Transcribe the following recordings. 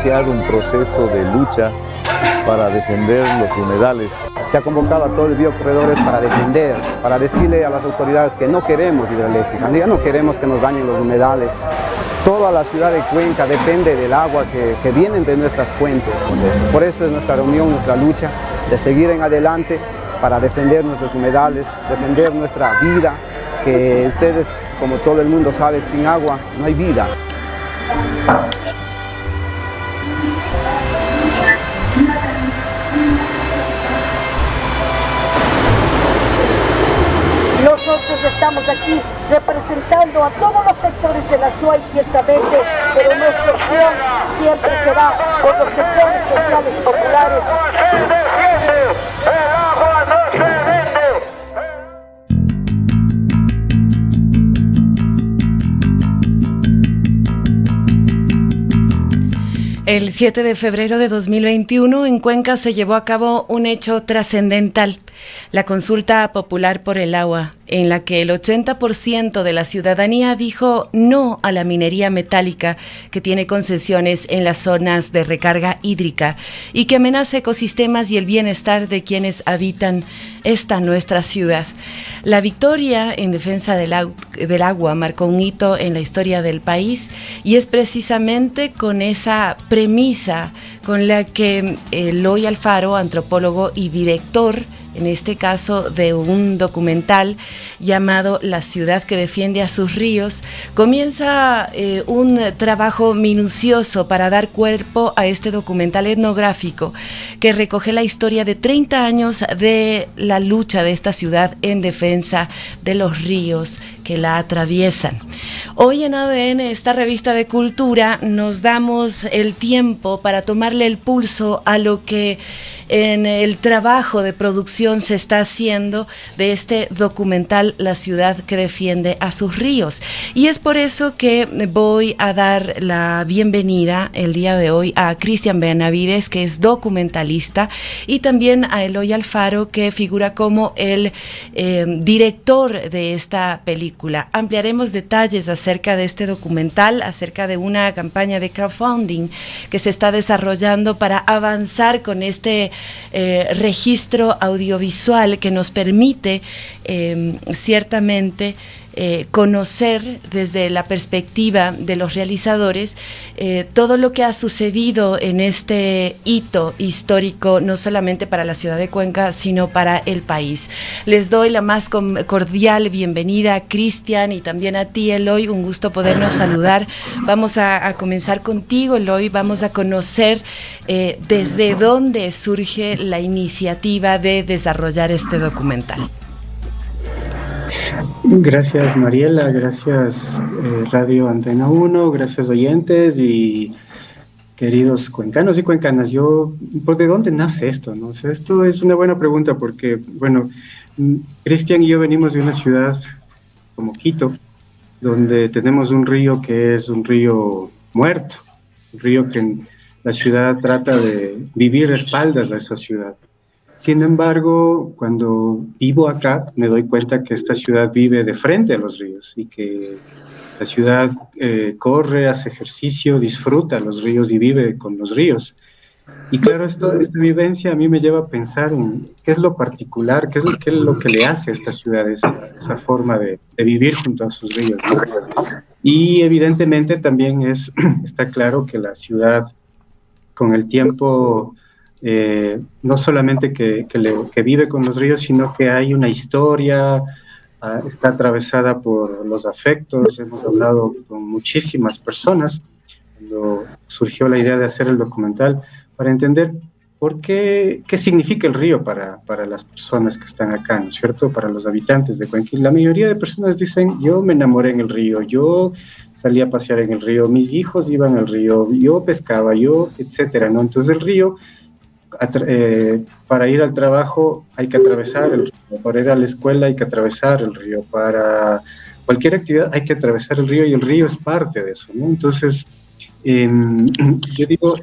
iniciado un proceso de lucha para defender los humedales. Se ha convocado a todo el biocorredores para defender, para decirle a las autoridades que no queremos hidroeléctrica, ya no queremos que nos dañen los humedales. Toda la ciudad de Cuenca depende del agua que viene de nuestras fuentes. Por eso es nuestra reunión, nuestra lucha de seguir en adelante para defender nuestros humedales, defender nuestra vida, que ustedes, como todo el mundo sabe, sin agua no hay vida. Nosotros estamos aquí representando a todos los sectores de la SUAY ciertamente, pero nuestra opción siempre será por los sectores sociales populares. El 7 de febrero de 2021 en Cuenca se llevó a cabo un hecho trascendental, la consulta popular por el agua, en la que el 80% de la ciudadanía dijo no a la minería metálica que tiene concesiones en las zonas de recarga hídrica y que amenaza ecosistemas y el bienestar de quienes habitan esta nuestra ciudad. La victoria en defensa del agua marcó un hito en la historia del país y es precisamente con esa premisa con la que Eloy Alfaro, antropólogo y director, en este caso de un documental llamado La ciudad que defiende a sus ríos, comienza un trabajo minucioso para dar cuerpo a este documental etnográfico que recoge la historia de 30 años de la lucha de esta ciudad en defensa de los ríos que la atraviesan. Hoy en ADN, esta revista de cultura, nos damos el tiempo para tomarle el pulso a lo que en el trabajo de producción se está haciendo de este documental La ciudad que defiende a sus ríos. Y es por eso que voy a dar la bienvenida el día de hoy a Cristian Benavides, que es documentalista, y también a Eloy Alfaro, que figura como el director de esta película. Ampliaremos detalles acerca de este documental, acerca de una campaña de crowdfunding que se está desarrollando para avanzar con este registro audiovisual que nos permite ciertamente conocer desde la perspectiva de los realizadores todo lo que ha sucedido en este hito histórico, no solamente para la ciudad de Cuenca, sino para el país. Les doy la más cordial bienvenida a Cristian y también a ti, Eloy, un gusto podernos saludar. Vamos a comenzar contigo, Eloy, vamos a conocer desde dónde surge la iniciativa de desarrollar este documental. Gracias, Mariela, gracias Radio Antena 1, gracias oyentes y queridos cuencanos y cuencanas. ¿Por de dónde nace esto, no? O sea, esto es una buena pregunta porque, bueno, Cristian y yo venimos de una ciudad como Quito, donde tenemos un río que es un río muerto, un río que la ciudad trata de vivir a espaldas a esa ciudad. Sin embargo, cuando vivo acá, me doy cuenta que esta ciudad vive de frente a los ríos y que la ciudad corre, hace ejercicio, disfruta los ríos y vive con los ríos. Y claro, esta vivencia a mí me lleva a pensar en qué es lo particular, qué es lo que le hace a esta ciudad esa forma de vivir junto a sus ríos, ¿no? Y evidentemente también está claro que la ciudad, con el tiempo, no solamente que vive con los ríos, sino que hay una historia, está atravesada por los afectos. Hemos hablado con muchísimas personas cuando surgió la idea de hacer el documental para entender qué significa el río para las personas que están acá, ¿no es cierto?, para los habitantes de Cuenca. La mayoría de personas dicen, yo me enamoré en el río, yo salí a pasear en el río, mis hijos iban al río, yo pescaba, etcétera, ¿no? Entonces el río, para ir al trabajo hay que atravesar el río, para ir a la escuela hay que atravesar el río, para cualquier actividad hay que atravesar el río y el río es parte de eso, ¿no? Entonces, yo digo,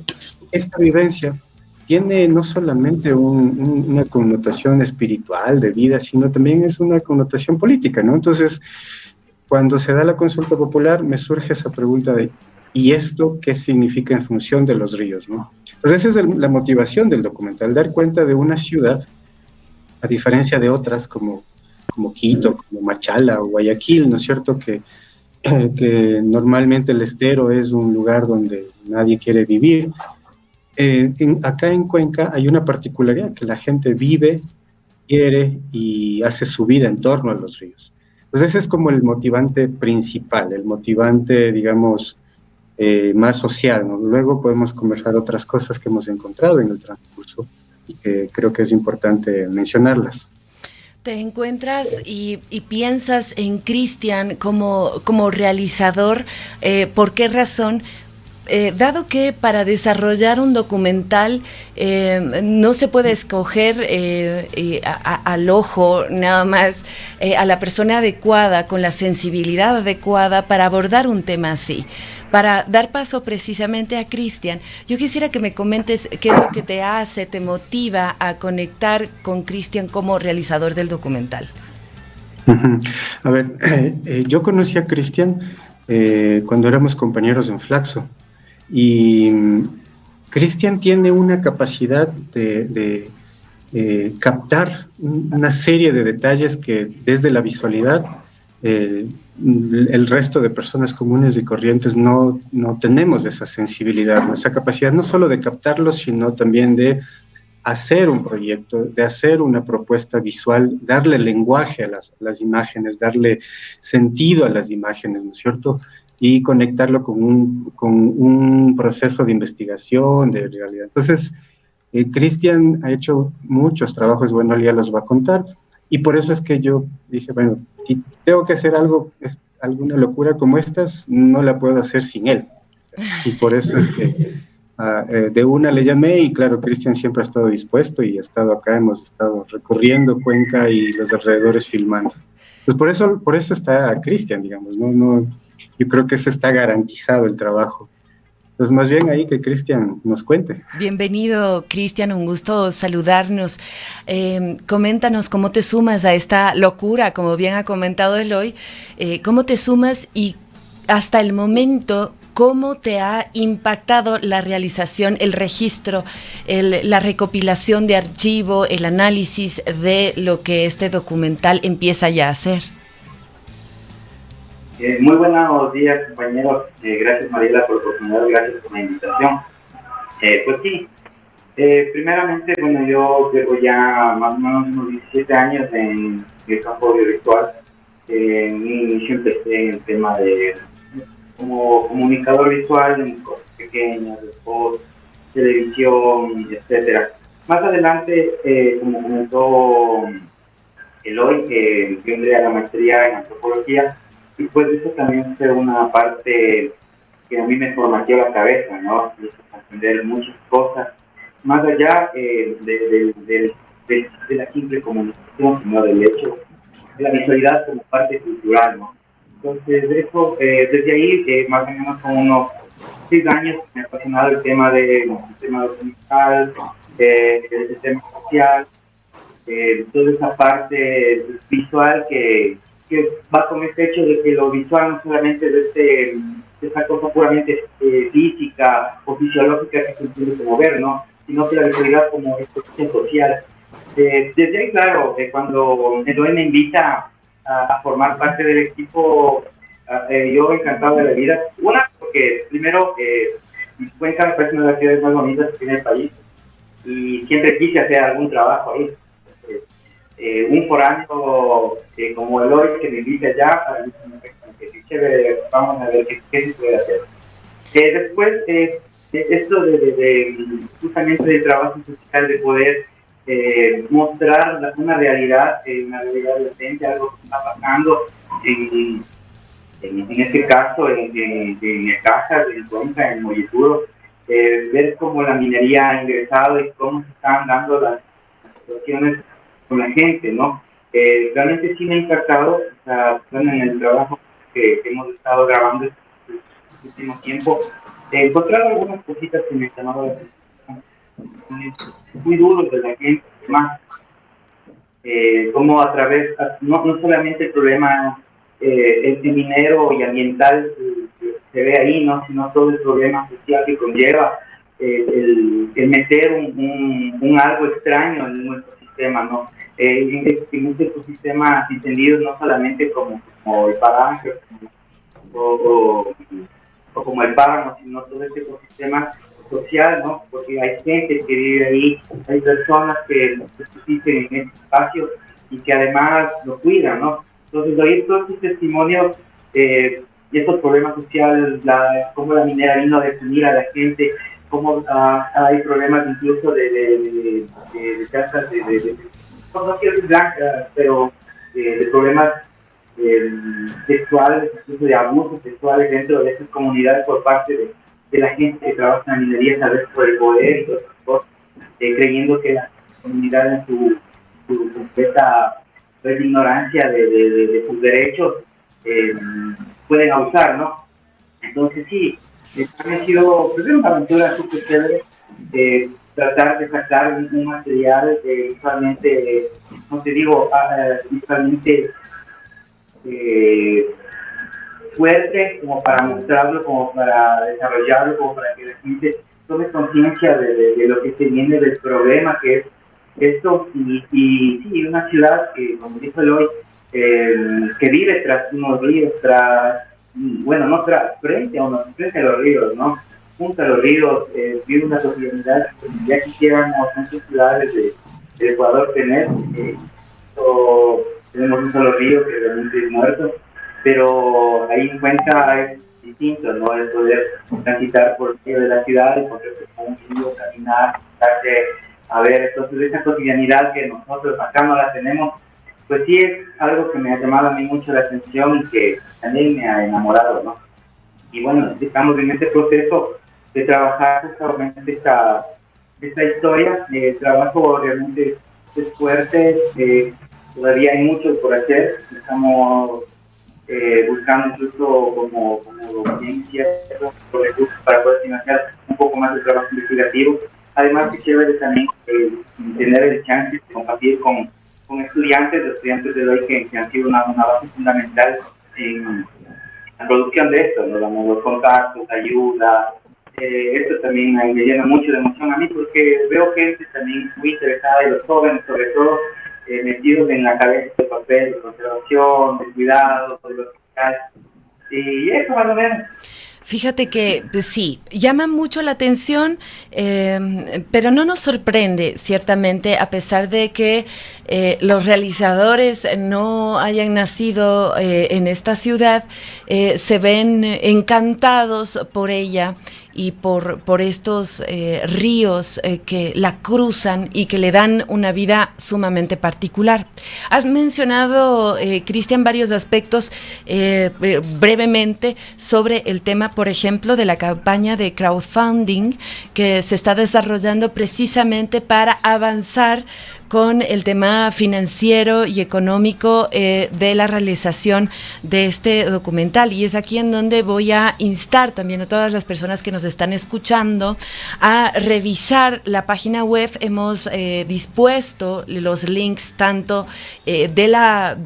esta vivencia tiene no solamente una connotación espiritual de vida, sino también es una connotación política, ¿no? Entonces, cuando se da la consulta popular, me surge esa pregunta de y esto qué significa en función de los ríos, ¿no? Entonces esa es la motivación del documental, dar cuenta de una ciudad, a diferencia de otras como Quito, como Machala o Guayaquil, ¿no es cierto?, que normalmente el estero es un lugar donde nadie quiere vivir. Acá en Cuenca hay una particularidad, que la gente vive, quiere y hace su vida en torno a los ríos. Entonces ese es como el motivante principal, el motivante, digamos, más social, ¿no? Luego podemos conversar otras cosas que hemos encontrado en el transcurso y que creo que es importante mencionarlas. Te encuentras y piensas en Cristian como realizador. ¿Por qué razón? Dado que para desarrollar un documental no se puede escoger al ojo nada más a la persona adecuada, con la sensibilidad adecuada para abordar un tema así. Para dar paso precisamente a Cristian, yo quisiera que me comentes qué es lo que te hace, te motiva a conectar con Cristian como realizador del documental. A ver, yo conocí a Cristian cuando éramos compañeros en Flaxo. Y Cristian tiene una capacidad de captar una serie de detalles que desde la visualidad el resto de personas comunes y corrientes no tenemos esa sensibilidad, esa capacidad no solo de captarlos, sino también de hacer un proyecto, de hacer una propuesta visual, darle lenguaje a las imágenes, darle sentido a las imágenes, ¿no es cierto?, y conectarlo con un proceso de investigación, de realidad. Entonces, Cristian ha hecho muchos trabajos, bueno, él ya los va a contar, y por eso es que yo dije, bueno, si tengo que hacer alguna locura como estas, no la puedo hacer sin él. Y por eso es que de una le llamé, y claro, Cristian siempre ha estado dispuesto y ha estado acá, hemos estado recorriendo Cuenca y los alrededores filmando. Pues por eso está Cristian, digamos, ¿no? Yo creo que ese está garantizado el trabajo. Entonces, más bien ahí que Cristian nos cuente. Bienvenido, Cristian, un gusto saludarnos. Coméntanos cómo te sumas a esta locura, como bien ha comentado Eloy, cómo te sumas y hasta el momento, ¿cómo te ha impactado la realización, el registro, la recopilación de archivo, el análisis de lo que este documental empieza ya a hacer? Muy buenos días, compañeros. Gracias, Mariela, por la oportunidad, gracias por la invitación. Pues sí, primeramente, bueno, yo llevo ya más o menos unos 17 años en el campo audiovisual. Mi inicio empecé en el tema de como comunicador visual en cosas pequeñas, después televisión, etcétera. Más adelante, como comentó Eloy, que yo entré a la maestría en antropología, y pues eso también fue una parte que a mí me formateó la cabeza, ¿no? Aprender muchas cosas, más allá de la simple comunicación, sino del hecho de la visualidad como parte cultural, ¿no? Entonces, de eso, desde ahí, más o menos con unos 6 años, me ha apasionado el tema documental, el tema social, toda esa parte visual que va con este hecho de que lo visual no solamente de esa cosa puramente física o fisiológica que se entiende como ver, ¿no? Sino que la visualidad como expresión social. Desde ahí, claro, cuando Eloy me invita a formar parte del equipo, yo encantado de la vida. Una, porque primero, Cuenca me parece una de las ciudades más bonitas que tiene el país y siempre quise hacer algún trabajo ahí. Un foráneo como Eloy que me invita allá, para mí es chévere, vamos a ver qué se puede hacer. Después, esto justamente del trabajo social, de poder mostrar una realidad latente, algo que está pasando en este caso en Necaxa, en Cuenca, en Mollituro, ver cómo la minería ha ingresado y cómo se están dando las situaciones con la gente, ¿no? Realmente sí me ha impactado, o sea, en el trabajo que hemos estado grabando este último tiempo, encontrar algunas cositas que me llamaron la atención, muy duros de la gente, además, como a través, no solamente el problema el minero y ambiental se se ve ahí, ¿no? Sino todo el problema social que conlleva el meter un algo extraño en nuestro sistema, ¿no? En este ecosistema entendido no solamente como el paraje o como el páramo, sino todo este ecosistema social, ¿no? Porque hay gente que vive ahí, hay personas que existen en este espacio y que además lo cuidan, ¿no? Entonces, oír todos estos testimonios y estos problemas sociales, cómo la minera vino a definir a la gente, cómo hay problemas incluso de casas no quiero decir blancas, pero de problemas sexuales, incluso de abusos sexuales dentro de esas comunidades por parte de la gente que trabaja en la minería, tal vez por el poder y todas esas cosas, creyendo que la comunidad en su completa ignorancia de sus derechos pueden abusar, ¿no? Entonces sí, ha sido primero una aventura súper chévere, tratar de sacar un material visualmente, no te digo, visualmente fuerte, como para mostrarlo, como para desarrollarlo, como para que la gente tome conciencia de lo que se viene del problema que es esto, y sí, una ciudad que, como dijo Eloy, que vive tras unos ríos, frente a los ríos, ¿no? Junto a los ríos, vive una cotidianidad que ya quisiéramos muchas ciudades de Ecuador tener, tenemos un solo río que realmente es muerto, pero ahí en Cuenca es distinto, ¿no? El poder transitar por el medio de la ciudad y ponerse con un río, caminar, a ver, entonces esa cotidianidad que nosotros acá no la tenemos, pues sí es algo que me ha llamado a mí mucho la atención y que también me ha enamorado, ¿no? Y bueno, estamos en este proceso de trabajar justamente esta historia. El trabajo realmente es fuerte, todavía hay mucho por hacer, estamos buscando incluso como ciencia, recursos para poder financiar un poco más el trabajo investigativo. Además, que chévere también tener el chance de compartir con estudiantes de hoy que han sido una base fundamental en la producción de esto, ¿no? Damos los contactos, ayuda. Esto también me llena mucho de emoción a mí porque veo gente también muy interesada y los jóvenes sobre todo metidos en la cabeza de papel, de conservación, de cuidado, de los fiscales. Y eso más o menos. Fíjate que sí, llama mucho la atención, pero no nos sorprende, ciertamente, a pesar de que los realizadores no hayan nacido en esta ciudad, se ven encantados por ella y por estos ríos que la cruzan y que le dan una vida sumamente particular. Has mencionado, Cristian, varios aspectos brevemente sobre el tema, por ejemplo, de la campaña de crowdfunding que se está desarrollando precisamente para avanzar con el tema financiero y económico de la realización de este documental. Y es aquí en donde voy a instar también a todas las personas que nos están escuchando a revisar la página web. Hemos dispuesto los links tanto de la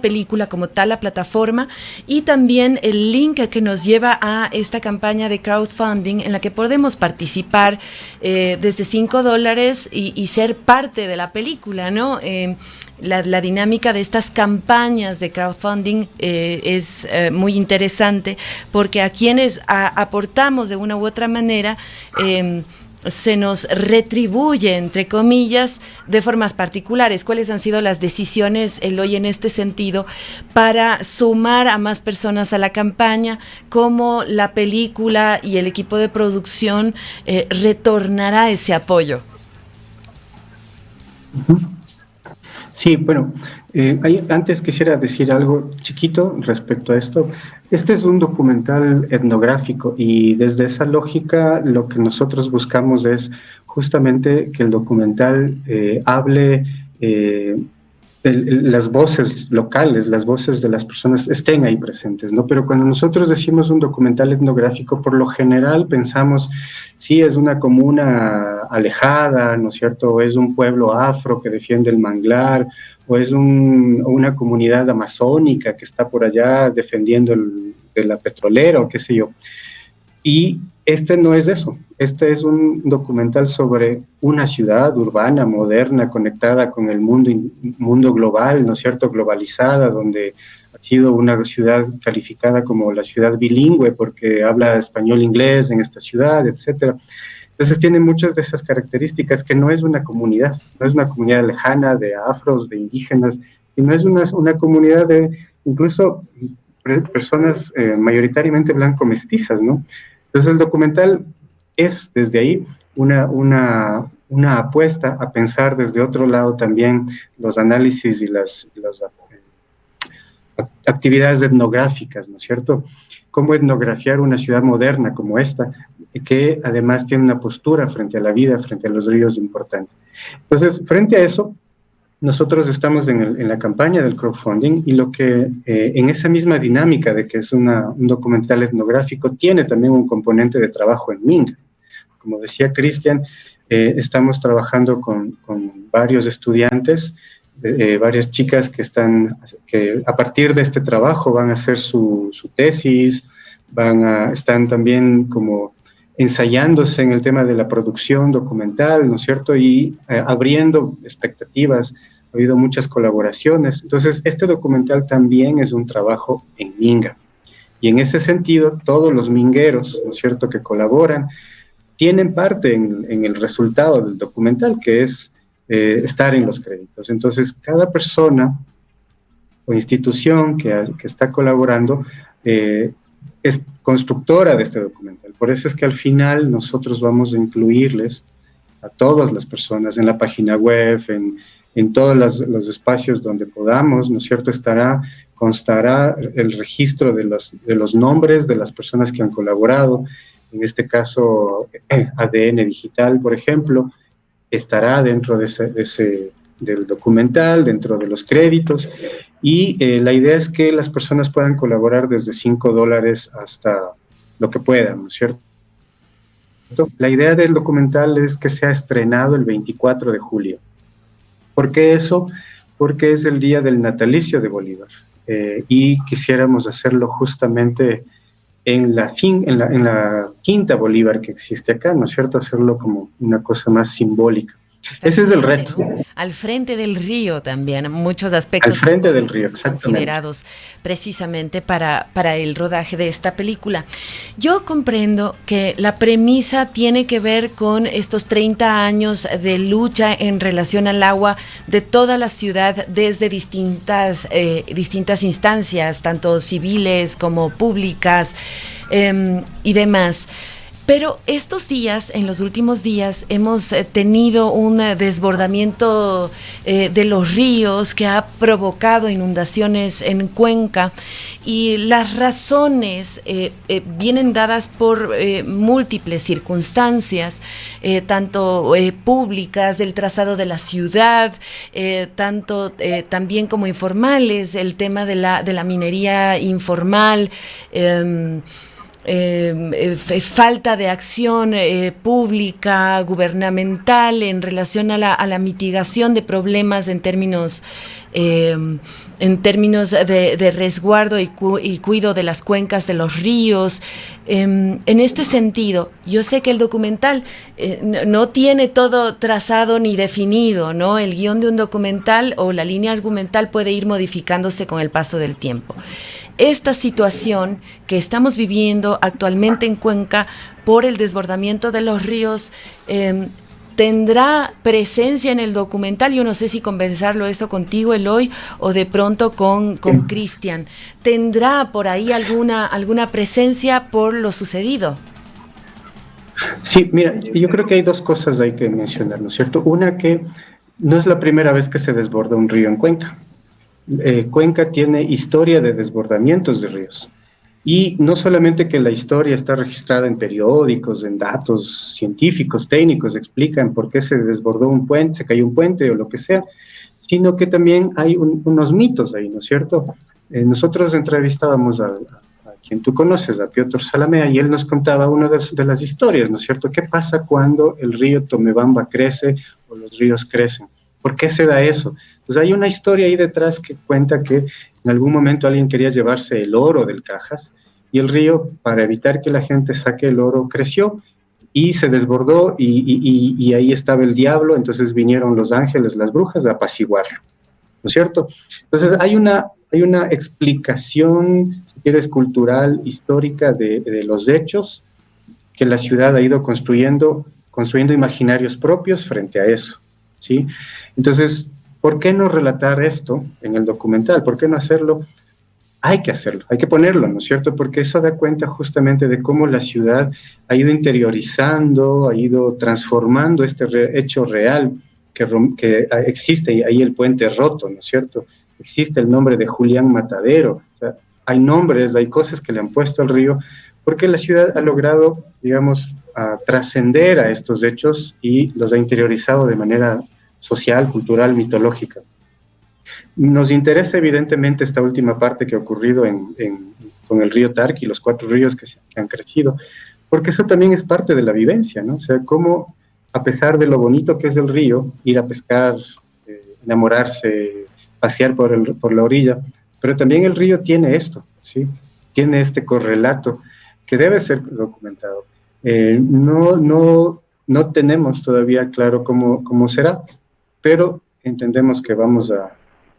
película como tal, la plataforma, y también el link que nos lleva a esta campaña de crowdfunding en la que podemos participar desde $5 y ser parte de la película, ¿no? La dinámica de estas campañas de crowdfunding es muy interesante porque a quienes aportamos de una u otra manera se nos retribuye, entre comillas, de formas particulares. ¿Cuáles han sido las decisiones, Eloy, en este sentido, para sumar a más personas a la campaña? ¿Cómo la película y el equipo de producción retornará ese apoyo? Sí, bueno, antes quisiera decir algo chiquito respecto a esto. Este es un documental etnográfico y desde esa lógica lo que nosotros buscamos es justamente que el documental hable las voces locales, las voces de las personas estén ahí presentes, ¿no? Pero cuando nosotros decimos un documental etnográfico, por lo general pensamos, sí, es una comuna alejada, ¿no es cierto? O es un pueblo afro que defiende el manglar, o es una comunidad amazónica que está por allá defendiendo de la petrolera o qué sé yo. Y este no es eso, este es un documental sobre una ciudad urbana, moderna, conectada con el mundo global, ¿no es cierto?, globalizada, donde ha sido una ciudad calificada como la ciudad bilingüe porque habla español-inglés en esta ciudad, etcétera. Entonces tiene muchas de esas características que no es una comunidad, no es una comunidad lejana de afros, de indígenas, sino es una comunidad de incluso personas mayoritariamente blanco-mestizas, ¿no? Entonces el documental es desde ahí una apuesta a pensar desde otro lado también los análisis y las actividades etnográficas, ¿no es cierto? Cómo etnografiar una ciudad moderna como esta, que además tiene una postura frente a la vida, frente a los ríos importante. Entonces, frente a eso, nosotros estamos en la campaña del crowdfunding y lo que en esa misma dinámica de que es un documental etnográfico, tiene también un componente de trabajo en Minga. Como decía Cristian, estamos trabajando con varios estudiantes, varias chicas que a partir de este trabajo van a hacer su tesis, están también como ensayándose en el tema de la producción documental, ¿no es cierto? Y abriendo expectativas, ha habido muchas colaboraciones. Entonces, este documental también es un trabajo en Minga. Y en ese sentido, todos los mingueros, ¿no es cierto?, que colaboran, tienen parte en el resultado del documental, que es estar en los créditos. Entonces, cada persona o institución que está colaborando es constructora de este documental. Por eso es que al final nosotros vamos a incluirles a todas las personas en la página web, en todos los espacios donde podamos, ¿no es cierto? Constará el registro de los nombres de las personas que han colaborado. En este caso, ADN Digital, por ejemplo, estará dentro del documental, dentro de los créditos, y la idea es que las personas puedan colaborar desde $5 hasta lo que puedan, ¿no es cierto? La idea del documental es que sea estrenado el 24 de julio. ¿Por qué eso? Porque es el día del natalicio de Bolívar, y quisiéramos hacerlo justamente en la quinta Bolívar que existe acá, ¿no es cierto? Hacerlo como una cosa más simbólica. Ese es el reto. ¿No? Al frente del río también, muchos aspectos al frente del río, considerados precisamente para el rodaje de esta película. Yo comprendo que la premisa tiene que ver con estos 30 años de lucha en relación al agua de toda la ciudad desde distintas instancias, tanto civiles como públicas y demás. Pero estos días, en los últimos días, hemos tenido un desbordamiento de los ríos que ha provocado inundaciones en Cuenca, y las razones vienen dadas por múltiples circunstancias, tanto públicas, del trazado de la ciudad, tanto también como informales, el tema de la minería informal, falta de acción pública, gubernamental en relación a la mitigación de problemas en términos de resguardo y cuidado de las cuencas de los ríos. En este sentido, yo sé que el documental no tiene todo trazado ni definido, ¿no? El guión de un documental o la línea argumental puede ir modificándose con el paso del tiempo. Esta situación que estamos viviendo actualmente en Cuenca por el desbordamiento de los ríos tendrá presencia en el documental. Yo no sé si conversarlo eso contigo, Eloy, o de pronto con Cristian. ¿Tendrá por ahí alguna presencia por lo sucedido? Sí, mira, yo creo que hay dos cosas ahí que mencionar, ¿no es cierto? Una, que no es la primera vez que se desborda un río en Cuenca. Cuenca tiene historia de desbordamientos de ríos, y no solamente que la historia está registrada en periódicos, en datos científicos, técnicos, explican por qué se desbordó un puente, se cayó un puente o lo que sea, sino que también hay unos mitos ahí, ¿no es cierto? Nosotros entrevistábamos a quien tú conoces, a Piotr Salamea, y él nos contaba una de las historias, ¿no es cierto? ¿Qué pasa cuando el río Tomebamba crece o los ríos crecen? ¿Por qué se da eso? Pues hay una historia ahí detrás que cuenta que en algún momento alguien quería llevarse el oro del Cajas, y el río, para evitar que la gente saque el oro, creció y se desbordó y ahí estaba el diablo, entonces vinieron los ángeles, las brujas, a apaciguarlo, ¿no es cierto? Entonces hay una explicación, si quieres, cultural, histórica de los hechos que la ciudad ha ido construyendo imaginarios propios frente a eso, ¿sí? Entonces, ¿por qué no relatar esto en el documental? ¿Por qué no hacerlo? Hay que hacerlo, hay que ponerlo, ¿no es cierto? Porque eso da cuenta justamente de cómo la ciudad ha ido interiorizando, ha ido transformando este hecho real que existe, y ahí el puente roto, ¿no es cierto? Existe el nombre de Julián Matadero, o sea, hay nombres, hay cosas que le han puesto al río, porque la ciudad ha logrado, digamos, trascender a estos hechos y los ha interiorizado de manera social, cultural, mitológica. Nos interesa evidentemente esta última parte que ha ocurrido con el río Tarqui, los 4 ríos que han crecido, porque eso también es parte de la vivencia, ¿no? O sea, cómo a pesar de lo bonito que es el río, ir a pescar, enamorarse, pasear por la orilla, pero también el río tiene esto, ¿sí? Tiene este correlato que debe ser documentado. No tenemos todavía claro cómo será, pero entendemos que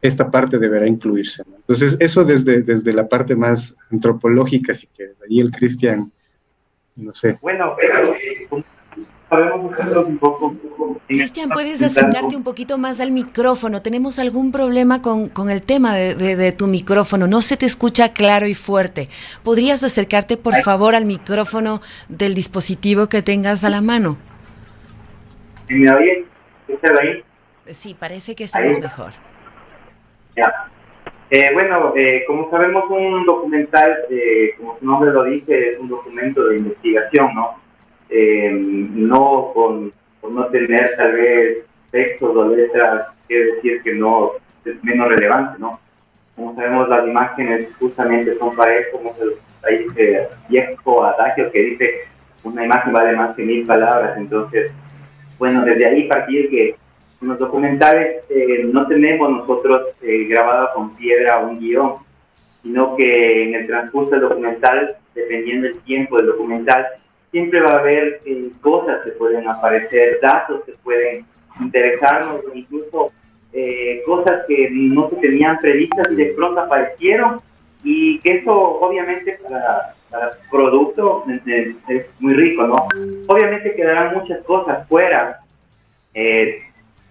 esta parte deberá incluirse, ¿no? Entonces, eso desde la parte más antropológica, si quieres. Ahí el Cristian, no sé. Bueno, pero podemos hacerlo un poco. Cristian, ¿puedes acercarte un poquito más al micrófono? Tenemos algún problema con el tema de tu micrófono. No se te escucha claro y fuerte. ¿Podrías acercarte, por favor, al micrófono del dispositivo que tengas a la mano? ¿Me oyen? ¿Está ahí? Sí, parece que estamos mejor. Ya. Bueno, como sabemos, un documental, como su nombre lo dice, es un documento de investigación, ¿no? No por no tener tal vez textos o letras, quiere decir que no es menos relevante, ¿no? Como sabemos, las imágenes justamente son para eso, como hay ese viejo adagio que dice, una imagen vale más que 1000 palabras. Entonces, bueno, desde ahí partir que en los documentales no tenemos nosotros grabado con piedra un guión, sino que en el transcurso del documental, dependiendo del tiempo del documental, siempre va a haber cosas que pueden aparecer, datos que pueden interesarnos, incluso cosas que no se tenían previstas y de pronto aparecieron, y que eso obviamente para producto es muy rico, ¿no? Obviamente quedarán muchas cosas fuera.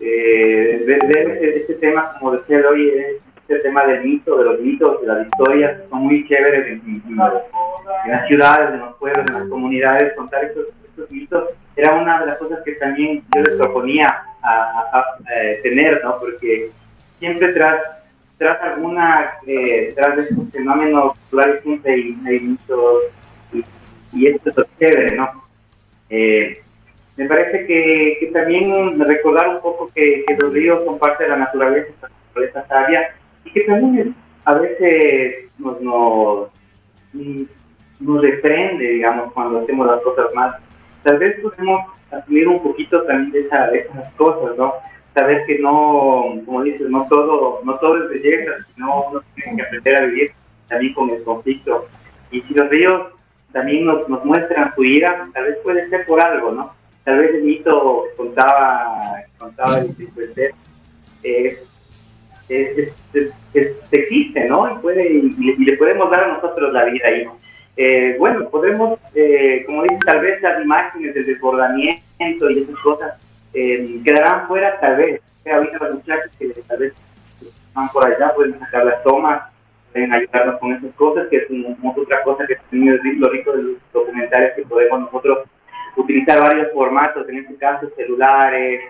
Este tema, como decía hoy, este tema del mito, de los mitos, de las historias, son muy chéveres en las ciudades, en los pueblos, en las comunidades. Contar estos mitos era una de las cosas que también yo les proponía a tener, ¿no? Porque siempre tras de estos fenómenos culturales siempre hay mitos, y esto es chévere, ¿no? Me parece que también recordar un poco que los ríos son parte de la naturaleza sabia, y que también a veces nos reprende, digamos, cuando hacemos las cosas mal. Tal vez podemos asumir un poquito también de esas cosas, ¿no? Saber que no, como dices, no todo es belleza, sino uno tiene que aprender a vivir también con el conflicto. Y si los ríos también nos muestran su ira, tal vez puede ser por algo, ¿no? Tal vez el mito contaba existe, ¿no? Y le podemos dar a nosotros la vida ahí, ¿no? Bueno, podremos, como dices, tal vez las imágenes del desbordamiento y esas cosas quedarán fuera, tal vez. Ahorita los muchachos que tal vez van por allá pueden sacar las tomas, pueden ayudarnos con esas cosas, que es otra cosa que también es lo rico de los documentales, que podemos nosotros utilizar varios formatos, en este caso celulares,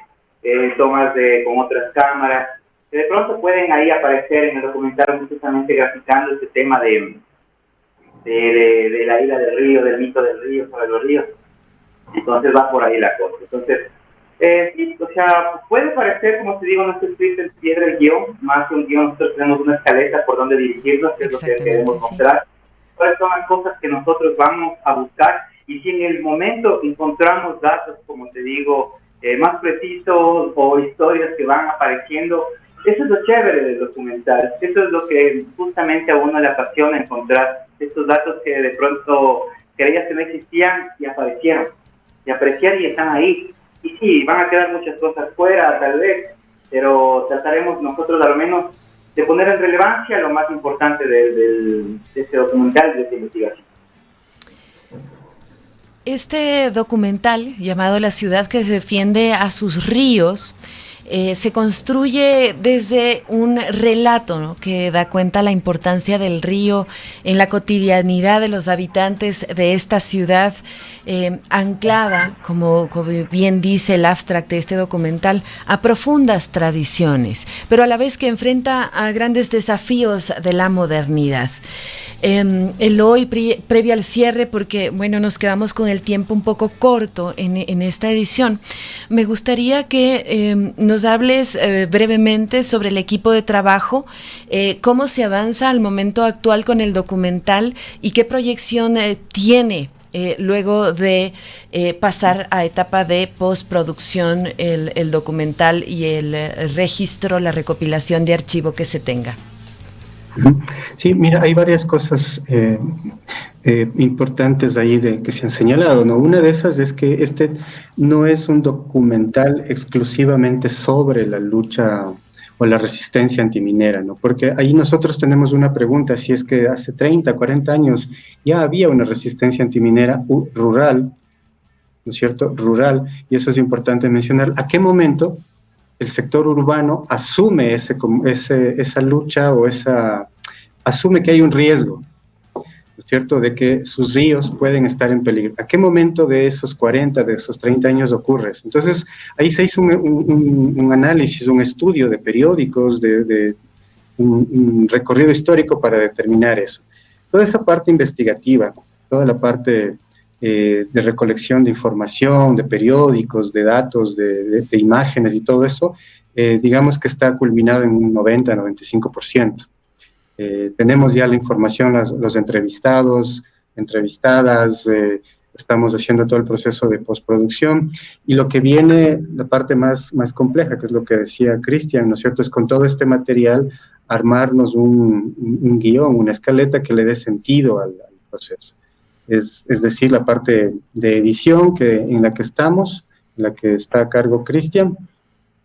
tomas con otras cámaras, que de pronto pueden ahí aparecer en el documental, justamente graficando este tema de la ira del río, del mito del río sobre los ríos. Entonces va por ahí la cosa. Entonces, sí, o sea, puede parecer, como te digo, no estoy escrito en piedra el guión, más que un guión, nosotros tenemos una escaleta por donde dirigirnos, que es lo que queremos mostrar. ¿Cuáles son las cosas que nosotros vamos a buscar? Y si en el momento encontramos datos, como te digo, más precisos, o historias que van apareciendo, eso es lo chévere del documental. Eso es lo que justamente a uno le apasiona, encontrar estos datos que de pronto creías que no existían y aparecieron y están ahí. Y sí, van a quedar muchas cosas fuera, tal vez, pero trataremos nosotros al menos de poner en relevancia lo más importante de este documental, de esta investigación. Este documental, llamado La ciudad que defiende a sus ríos, se construye desde un relato, ¿no?, que da cuenta la importancia del río en la cotidianidad de los habitantes de esta ciudad, anclada, como bien dice el abstract de este documental, a profundas tradiciones, pero a la vez que enfrenta a grandes desafíos de la modernidad. Eloy, previo al cierre, porque bueno, nos quedamos con el tiempo un poco corto en esta edición, me gustaría que nos hables brevemente sobre el equipo de trabajo, cómo se avanza al momento actual con el documental y qué proyección tiene luego de pasar a etapa de postproducción el documental y el registro, la recopilación de archivo que se tenga. Sí, mira, hay varias cosas importantes ahí que se han señalado, ¿no? Una de esas es que este no es un documental exclusivamente sobre la lucha o la resistencia antiminera, ¿no? Porque ahí nosotros tenemos una pregunta, si es que hace 30, 40 años ya había una resistencia antiminera rural, ¿no es cierto? Rural, y eso es importante mencionar. ¿A qué momento el sector urbano asume esa lucha o asume que hay un riesgo, ¿no es cierto?, de que sus ríos pueden estar en peligro? ¿A qué momento de esos 40, de esos 30 años ocurre eso? Entonces, ahí se hizo un análisis, un estudio de periódicos, un recorrido histórico para determinar eso. Toda esa parte investigativa, toda la parte de recolección de información, de periódicos, de datos, de imágenes y todo eso, digamos que está culminado en un 90-95%. Tenemos ya la información, los entrevistados, entrevistadas, estamos haciendo todo el proceso de postproducción, y lo que viene, la parte más compleja, que es lo que decía Cristian, ¿no es cierto?, es con todo este material armarnos un guión, una escaleta que le dé sentido al proceso. Es decir, la parte de edición en la que estamos, en la que está a cargo Cristian,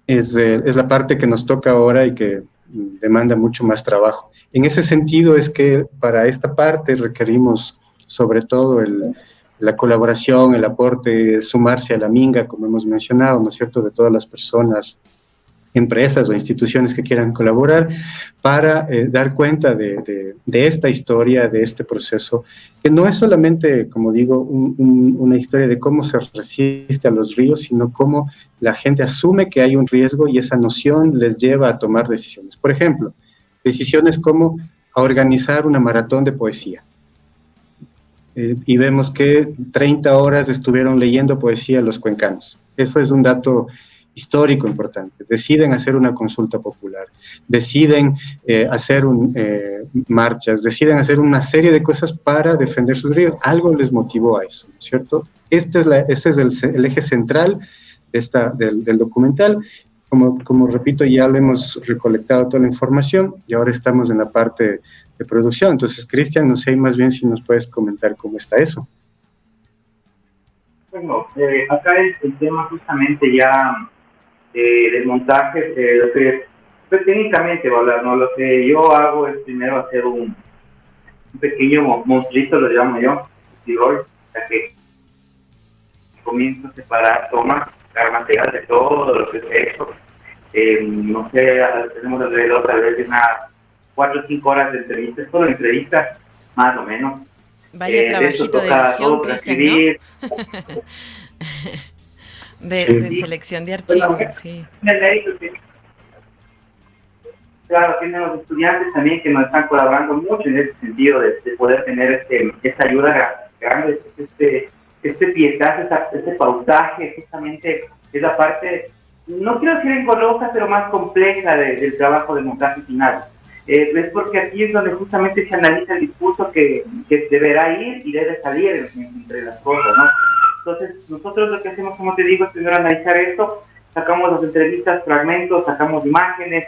es la parte que nos toca ahora y que demanda mucho más trabajo. En ese sentido es que para esta parte requerimos sobre todo la colaboración, el aporte, sumarse a la minga, como hemos mencionado, ¿no es cierto?, de todas las personas, empresas o instituciones que quieran colaborar para dar cuenta de esta historia, de este proceso, que no es solamente, como digo, una historia de cómo se resiste a los ríos, sino cómo la gente asume que hay un riesgo y esa noción les lleva a tomar decisiones. Por ejemplo, decisiones como a organizar una maratón de poesía. Y vemos que 30 horas estuvieron leyendo poesía los cuencanos. Eso es un dato histórico importante. Deciden hacer una consulta popular, deciden hacer marchas, deciden hacer una serie de cosas para defender sus ríos. Algo les motivó a eso, ¿no es cierto? Este es el eje central del documental. Como repito, ya lo hemos recolectado toda la información y ahora estamos en la parte de producción. Entonces, Cristian, no sé más bien si nos puedes comentar cómo está eso. Bueno, acá el tema justamente ya del montaje, lo que pues, técnicamente va a hablar, ¿no? Lo que yo hago es primero hacer un pequeño monstruito, lo llamo yo, ya que comienzo a separar tomas, sacar material de todo lo que he hecho. No sé, tenemos alrededor tal vez de unas 4 o 5 horas de entrevistas, solo entrevistas, más o menos. Vaya trabajito de edición, Cristian, ¿no? de selección de archivos, sí. Claro, tienen los estudiantes también que nos están colaborando mucho en ese sentido de poder tener esta ayuda grande, este pietaje, este pautaje, justamente es la parte, no quiero decir engorrosa, pero más compleja del trabajo de montaje final. Es porque aquí es donde justamente se analiza el discurso que deberá ir y debe salir entre las cosas, ¿no? Entonces, nosotros lo que hacemos, como te digo, es primero analizar esto, sacamos las entrevistas, fragmentos, sacamos imágenes,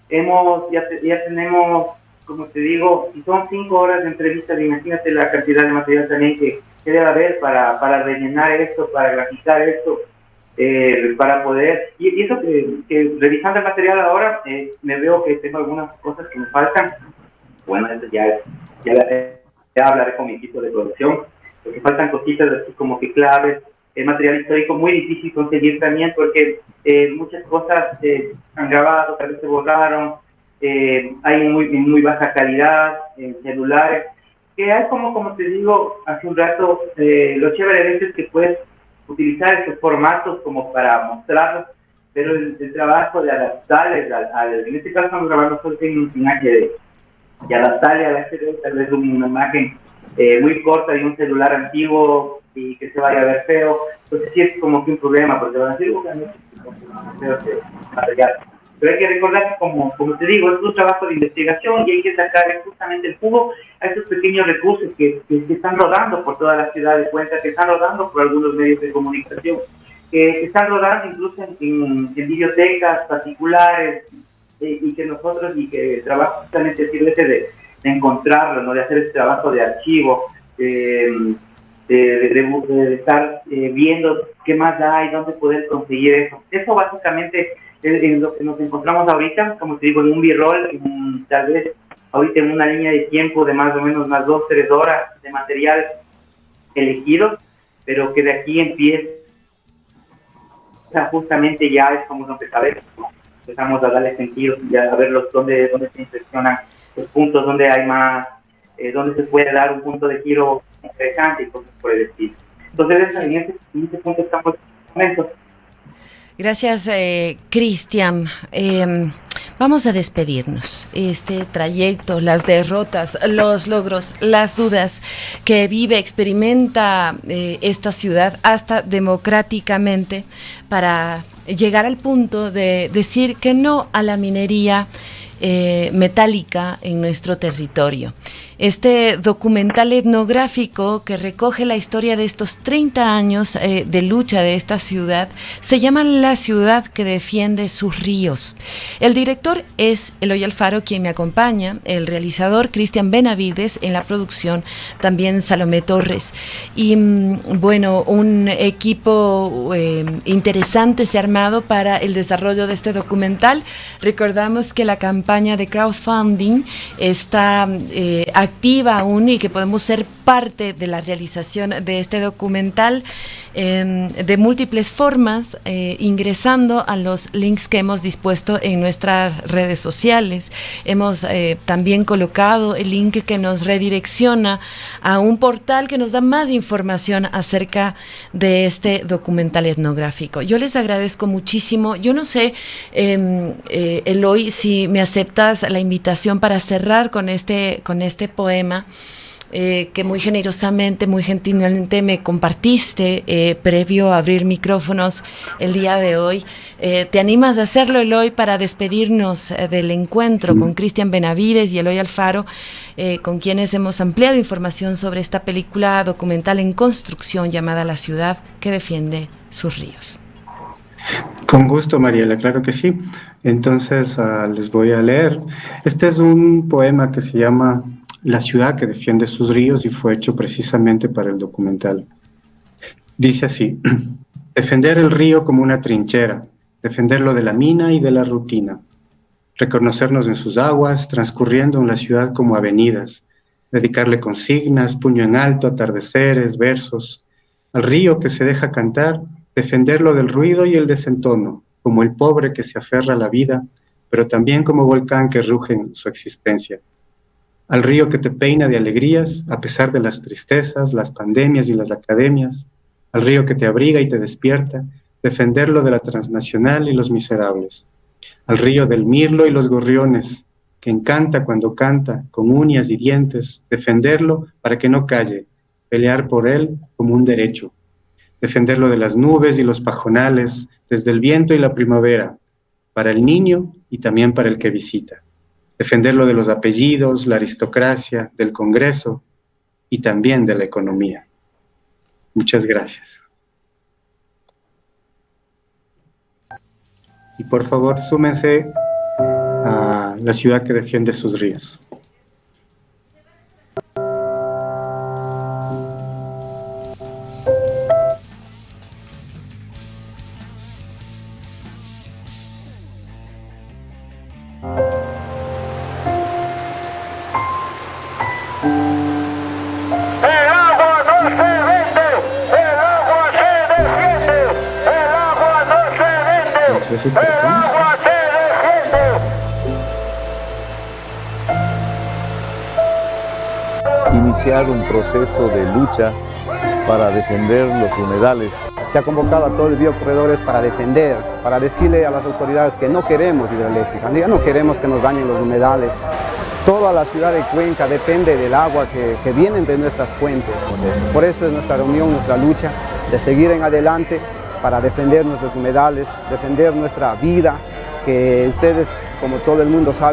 ya tenemos como te digo, si son 5 horas de entrevistas, imagínate la cantidad de material también que debe haber para rellenar esto, para graficar esto, para poder, y eso que revisando el material ahora, me veo que tengo algunas cosas que me faltan. Bueno, eso ya hablaré con mi equipo de producción, porque faltan cositas así como que claves. El material histórico muy difícil conseguir también, porque muchas cosas han grabado, tal vez se borraron, hay muy baja calidad en celulares, que hay como te digo hace un rato, lo chévere de esto es que puedes utilizar estos formatos como para mostrarlos, pero el trabajo de adaptarles en este caso estamos grabando solo en HD, y adaptarle a la HD tal vez una imagen muy corta de un celular antiguo y que se vaya a ver feo, entonces sí es como que un problema, porque van a decir, material. Pero hay que recordar que, como te digo, es un trabajo de investigación y hay que sacar justamente el jugo a estos pequeños recursos que están rodando por toda la ciudad de Cuenca, que están rodando por algunos medios de comunicación, que están rodando incluso en bibliotecas particulares, y que nosotros, y que el trabajo justamente sirve de encontrarlo, ¿no? De hacer este trabajo de archivo, de estar viendo qué más hay, dónde poder conseguir eso. Eso básicamente en lo que nos encontramos ahorita, como te digo, en un B-roll, tal vez ahorita en una línea de tiempo de más o menos unas 2-3 horas de material elegido, pero que de aquí empieza justamente ya es como lo que sabemos, ¿no? Empezamos a darle sentido, ya a ver dónde se interseccionan los puntos, donde hay más, donde se puede dar un punto de giro interesante y cosas por el estilo. Entonces, en ese punto estamos en este momento. Gracias, Cristian. Vamos a despedirnos. Este trayecto, las derrotas, los logros, las dudas que experimenta esta ciudad hasta democráticamente para llegar al punto de decir que no a la minería metálica en nuestro territorio. Este documental etnográfico que recoge la historia de estos 30 años de lucha de esta ciudad se llama La ciudad que defiende sus ríos. El director es Eloy Alfaro, quien me acompaña, el realizador Cristian Benavides, en la producción también Salomé Torres. Y bueno, un equipo interesante se ha armado para el desarrollo de este documental. Recordamos que la campaña de crowdfunding está activa aún y que podemos ser parte de la realización de este documental de múltiples formas, ingresando a los links que hemos dispuesto en nuestras redes sociales. Hemos también colocado el link que nos redirecciona a un portal que nos da más información acerca de este documental etnográfico. Yo les agradezco muchísimo. Yo no sé, Eloy, si me aceptas la invitación para cerrar con este poema que muy generosamente, muy gentilmente me compartiste previo a abrir micrófonos el día de hoy. ¿Te animas a hacerlo, Eloy, para despedirnos del encuentro con Cristian Benavides y Eloy Alfaro, con quienes hemos ampliado información sobre esta película documental en construcción llamada La ciudad que defiende sus ríos? Con gusto, Mariela, claro que sí. Entonces, les voy a leer. Este es un poema que se llama La ciudad que defiende sus ríos y fue hecho precisamente para el documental. Dice así: defender el río como una trinchera, defenderlo de la mina y de la rutina, reconocernos en sus aguas, transcurriendo en la ciudad como avenidas, dedicarle consignas, puño en alto, atardeceres, versos, al río que se deja cantar, defenderlo del ruido y el desentono, como el pobre que se aferra a la vida, pero también como volcán que ruge en su existencia. Al río que te peina de alegrías, a pesar de las tristezas, las pandemias y las academias, al río que te abriga y te despierta, defenderlo de la transnacional y los miserables, al río del mirlo y los gorriones, que encanta cuando canta, con uñas y dientes, defenderlo para que no calle, pelear por él como un derecho, defenderlo de las nubes y los pajonales, desde el viento y la primavera, para el niño y también para el que visita. Defenderlo de los apellidos, la aristocracia, del Congreso y también de la economía. Muchas gracias. Y por favor, súmense a La ciudad que defiende sus ríos. así tratamos. Iniciar un proceso de lucha para defender los humedales. Se ha convocado a todos los biocorredores para defender, para decirle a las autoridades que no queremos hidroeléctrica, ya no queremos que nos dañen los humedales. Toda la ciudad de Cuenca depende del agua que vienen de nuestras fuentes. Por eso es nuestra reunión, nuestra lucha de seguir en adelante para defender nuestros humedales, defender nuestra vida, que ustedes, como todo el mundo sabe,